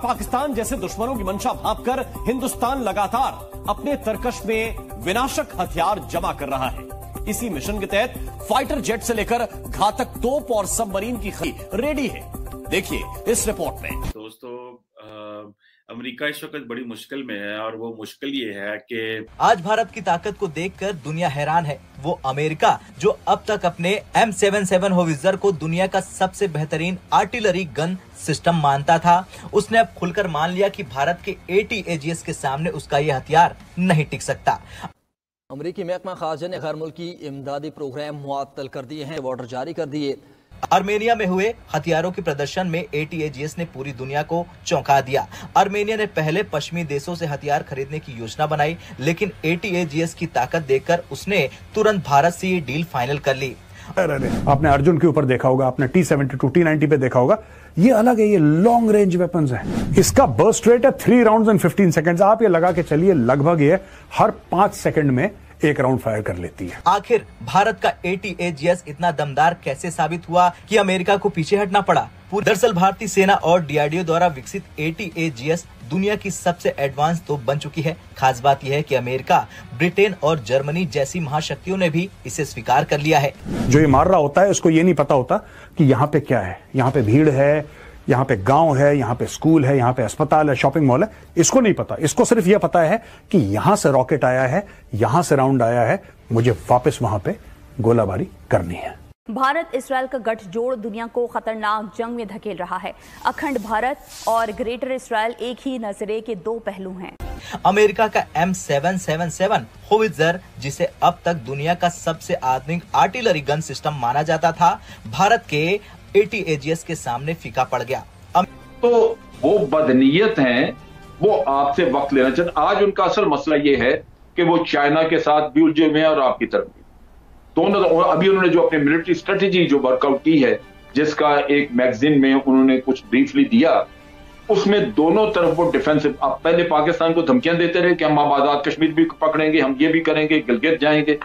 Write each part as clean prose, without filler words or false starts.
पाकिस्तान जैसे दुश्मनों की मंशा भांपकर हिंदुस्तान लगातार अपने तरकश में विनाशक हथियार जमा कर रहा है। इसी मिशन के तहत फाइटर जेट से लेकर घातक तोप और सबमरीन की खरीद रेडी है। देखिए इस रिपोर्ट में। दोस्तों, अमेरिका इस वक्त बड़ी मुश्किल में है और वो मुश्किल ये है कि आज भारत की ताकत को देखकर दुनिया हैरान है। वो अमेरिका जो अब तक अपने M77 होवित्जर को दुनिया का सबसे बेहतरीन आर्टिलरी गन सिस्टम मानता था, उसने अब खुलकर मान लिया कि भारत के ATAGS के सामने उसका ये हथियार नहीं टिक सकता। अमरीकी महकमा खारजा ने गैर मुल्की इमदादी प्रोग्राम मुअत्तल कर दिए हैं, ऑर्डर जारी कर दिए। आर्मेनिया में हुए हथियारों के प्रदर्शन में ATAGS ने पूरी दुनिया को चौंका दिया। आर्मेनिया ने पहले पश्चिमी देशों से हथियार खरीदने की योजना बनाई, लेकिन ATAGS की ताकत देखकर उसने तुरंत भारत से ये डील फाइनल कर ली। आपने अर्जुन के ऊपर देखा होगा, आपने T-72, T-90 पे देखा होगा, ये अलग है, ये लॉन्ग रेंज वेपन्स है। इसका बर्स्ट रेट है 3 राउंड्स इन 15 सेकंड्स। आप ये लगा के चलिए लगभग ये हर 5 सेकंड में एक राउंड फायर कर लेती है। आखिर भारत का ATAGS इतना दमदार कैसे साबित हुआ कि अमेरिका को पीछे हटना पड़ा? दरअसल भारतीय सेना और DRDO द्वारा विकसित ATAGS दुनिया की सबसे एडवांस तोप बन चुकी है। खास बात यह है कि अमेरिका, ब्रिटेन और जर्मनी जैसी महाशक्तियों ने भी इसे स्वीकार कर लिया है। जो ये मार रहा होता है उसको ये नहीं पता होता कि यहाँ पे क्या है, यहाँ पे भीड़ है, यहाँ पे गांव है, यहाँ पे स्कूल है, यहाँ पे अस्पताल है, शॉपिंग मॉल है, इसको नहीं पता। इसको सिर्फ ये पता है कि यहां से रॉकेट आया है, यहां से राउंड आया है, मुझे वापस वहां पे गोलाबारी करनी है। भारत इसराइल का गठजोड़ दुनिया को खतरनाक जंग में धकेल रहा है। अखंड भारत और ग्रेटर इसराइल एक ही नजरे के दो पहलू हैं। अमेरिका का M777 होवित्जर, जिसे अब तक दुनिया का सबसे आधुनिक आर्टिलरी गन सिस्टम माना जाता था, भारत के ATAGS के सामने फीका पड़ गया। तो वो बदनीयत हैं, वो आपसे वक्त लेना चाहते। आज उनका असल मसला ये है कि वो चाइना के साथ भी उलझे हुए हैं और आपकी तरफ भी। दोनों अभी उन्होंने जो अपनी मिलिट्री स्ट्रेटेजी जो वर्कआउट की है, जिसका एक मैगजीन में उन्होंने कुछ ब्रीफली दिया, उसमें दोनों तरफ वो डिफेंसिव। अब पहले पाकिस्तान को धमकियां देते रहे कि हम आजाद कश्मीर भी पकड़ेंगे, हम ये भी करेंगे, गिलगित जाएंगे।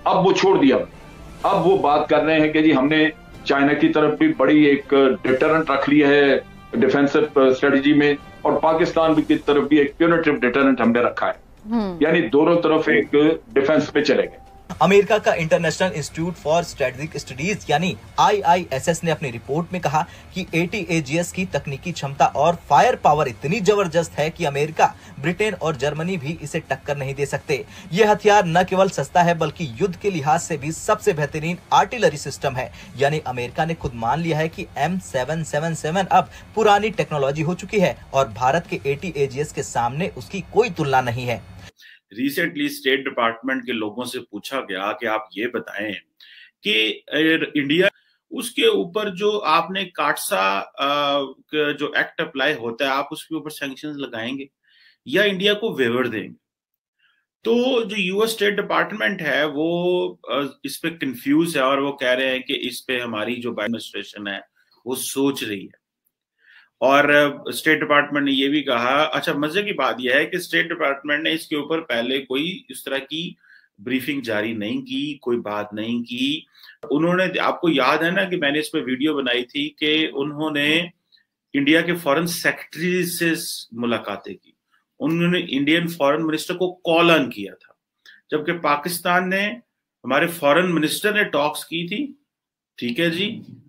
अब वो छोड़ दिया। अब वो बात कर रहे हैं कि जी हमने चाइना की तरफ भी बड़ी एक डिटरेंट रख लिया है डिफेंसिव स्ट्रेटजी में, और पाकिस्तान की तरफ भी एक प्यूनिटिव डिटरेंट हमने रखा है। यानी दोनों तरफ एक डिफेंस पे चले गए। अमेरिका का international institute for strategic studies यानी IISS ने अपनी रिपोर्ट में कहा कि ATAGS की तकनीकी क्षमता और फायर पावर इतनी जबरदस्त है कि अमेरिका, ब्रिटेन और जर्मनी भी इसे टक्कर नहीं दे सकते। यह हथियार न केवल सस्ता है बल्कि युद्ध के लिहाज से भी सबसे बेहतरीन आर्टिलरी सिस्टम है। यानी अमेरिका ने खुद मान लिया है कि M777 अब पुरानी टेक्नोलॉजी हो चुकी है और भारत के ATAGS के सामने उसकी कोई तुलना नहीं है। रिसेंटली स्टेट डिपार्टमेंट के लोगों से पूछा गया कि आप ये बताएं कि इंडिया, उसके ऊपर जो आपने काटसा जो एक्ट अप्लाई होता है, आप उसके ऊपर सैंक्शंस लगाएंगे या इंडिया को वेवर देंगे? तो जो US स्टेट डिपार्टमेंट है वो इस पे कंफ्यूज है और वो कह रहे हैं कि इस पे हमारी जो एडमिनिस्ट्रेशन है वो सोच रही है। और स्टेट डिपार्टमेंट ने ये भी कहा, अच्छा मजे की बात यह है कि स्टेट डिपार्टमेंट ने इसके ऊपर पहले कोई इस तरह की ब्रीफिंग जारी नहीं की, कोई बात नहीं की। उन्होंने, आपको याद है ना कि मैंने इस पे वीडियो बनाई थी कि उन्होंने इंडिया के फॉरेन सेक्रेटरी से मुलाकातें की, उन्होंने इंडियन फॉरेन मिनिस्टर को कॉल ऑन किया था, जबकि पाकिस्तान ने, हमारे फॉरेन मिनिस्टर ने टॉक्स की थी, ठीक है जी,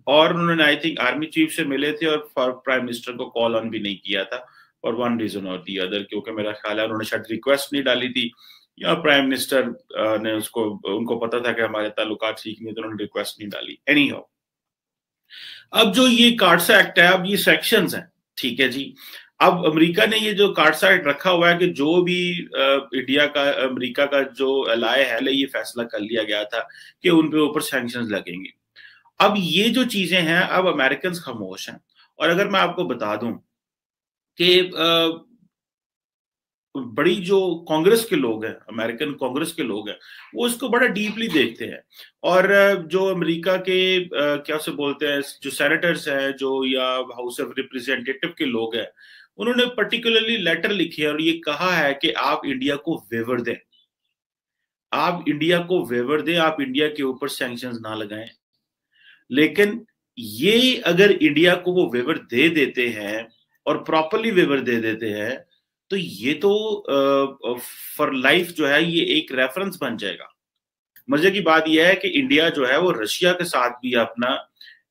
और उन्होंने आई थिंक आर्मी चीफ से मिले थे और प्राइम मिनिस्टर को कॉल ऑन भी नहीं किया था फॉर वन रीजन और दी अदर, क्योंकि मेरा ख्याल है उन्होंने शायद रिक्वेस्ट नहीं डाली थी या प्राइम मिनिस्टर ने उनको पता था कि हमारे ताल्लुकात ठीक नहीं, तो उन्होंने रिक्वेस्ट नहीं डाली। एनी हाउ, अब जो ये काटसा एक्ट है, अब ये सेक्शंस हैं, ठीक है जी। अब अमेरिका ने ये जो काटसा एक्ट रखा हुआ है कि जो भी इंडिया का, अमेरिका का जो एलाय है, ये फैसला कर लिया गया था कि उन पे ऊपर सैंक्शंस लगेंगे। अब ये जो चीजें हैं, अब अमेरिकन खामोश हैं। और अगर मैं आपको बता दूं कि बड़ी जो कांग्रेस के लोग हैं, अमेरिकन कांग्रेस के लोग हैं, वो इसको बड़ा डीपली देखते हैं। और जो अमेरिका के क्या से बोलते हैं, जो सेनेटर्स हैं, जो या हाउस ऑफ रिप्रेजेंटेटिव के लोग हैं, उन्होंने पर्टिकुलरली लेटर लिखे और ये कहा है कि आप इंडिया को वेवर दें, आप इंडिया को वेवर दें, आप इंडिया के ऊपर सैंक्शंस ना लगाएं। लेकिन ये अगर इंडिया को वो वेवर दे देते हैं और प्रॉपरली वेवर दे देते हैं, तो ये तो फॉर लाइफ जो है ये एक रेफरेंस बन जाएगा। मजे की बात यह है कि इंडिया जो है वो रशिया के साथ भी अपना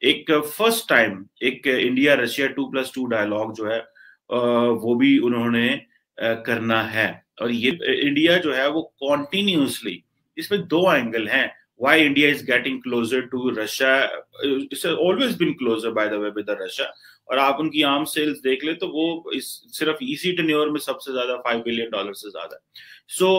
एक फर्स्ट टाइम एक इंडिया रशिया 2+2 डायलॉग जो है वो भी उन्होंने करना है। और ये इंडिया जो है वो कॉन्टिन्यूसली, इसमें दो एंगल हैं, why India is getting closer to Russia, it's always been closer by the way with Russia, और आप उनकी आर्म सेल्स देख ले तो वो सिर्फ इसी टेन्योर में सबसे ज्यादा $5 बिलियन से ज्यादा। सो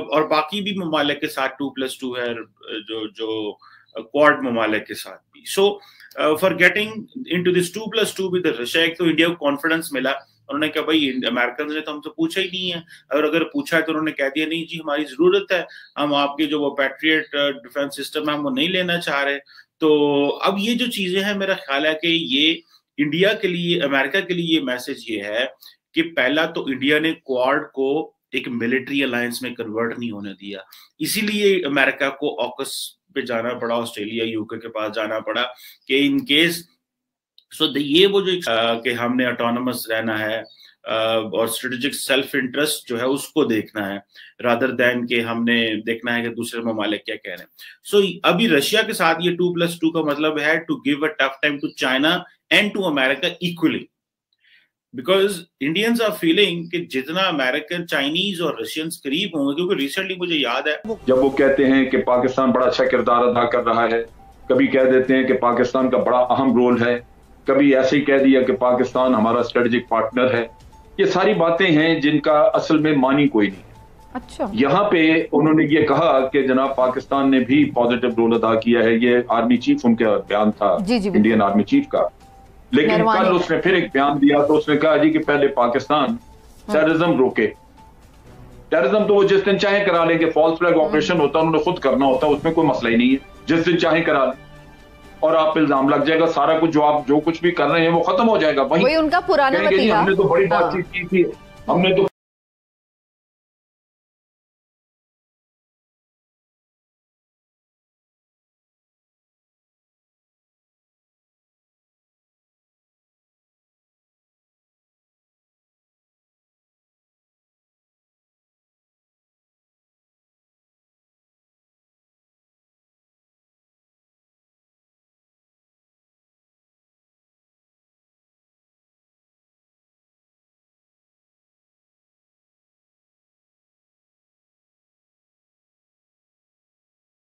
और बाकी भी ममालिक के साथ 2+2 है, जो क्वाड ममालिक के साथ भी। So for getting into this 2+2 with Russia, एक तो इंडिया को कॉन्फिडेंस मिला, उन्होंने कहा भाई अमेरिकन ने तो हमसे पूछा ही नहीं है, और अगर पूछा है तो उन्होंने कह दिया नहीं जी हमारी जरूरत है, हम आपके जो वो पैट्रियट डिफेंस सिस्टम है हम वो नहीं लेना चाह रहे। तो अब ये जो चीजें हैं, मेरा ख्याल है कि ये इंडिया के लिए, अमेरिका के लिए ये मैसेज ये है कि पहला तो इंडिया ने क्वाड को एक मिलिट्री अलायंस में कन्वर्ट नहीं होने दिया, इसीलिए अमेरिका को ऑकस पे जाना पड़ा, ऑस्ट्रेलिया यूके के पास जाना पड़ा कि इन केस ये वो जो कि हमने ऑटोनमस रहना है और स्ट्रेटेजिक सेल्फ इंटरेस्ट जो है उसको देखना है, रादर देन कि हमने देखना है कि दूसरे ममालिक क्या कह रहे हैं। सो अभी रशिया के साथ ये 2+2 का मतलब है to give a tough time to China and to America equally, because Indians are feeling कि जितना अमेरिकन, चाइनीज और रशियंस करीब होंगे, क्योंकि रिसेंटली मुझे याद है जब वो कहते हैं कि पाकिस्तान बड़ा अच्छा किरदार अदा कर रहा है, कभी कह देते हैं कि पाकिस्तान का बड़ा अहम रोल है, कभी ऐसे ही कह दिया कि पाकिस्तान हमारा स्ट्रेटेजिक पार्टनर है। ये सारी बातें हैं जिनका असल में मानी कोई नहीं है। अच्छा, यहाँ पे उन्होंने ये कहा कि जनाब पाकिस्तान ने भी पॉजिटिव रोल अदा किया है, ये आर्मी चीफ उनका बयान था, इंडियन आर्मी चीफ का। लेकिन कल उसने फिर एक बयान दिया तो उसने कहा जी कि पहले पाकिस्तान टेररिज्म रोके। टेररिज्म तो वो जिस दिन चाहे करा लेंगे, फॉल्स फ्लैग ऑपरेशन होता है उन्होंने खुद करना होता है, उसमें कोई मसला ही नहीं है, जिस दिन चाहे करा लें और आप इल्जाम लग जाएगा, सारा कुछ जो आप जो कुछ भी कर रहे हैं वो खत्म हो जाएगा। वही उनका पुराना हमने तो बड़ी बातचीत की थी, हमने तो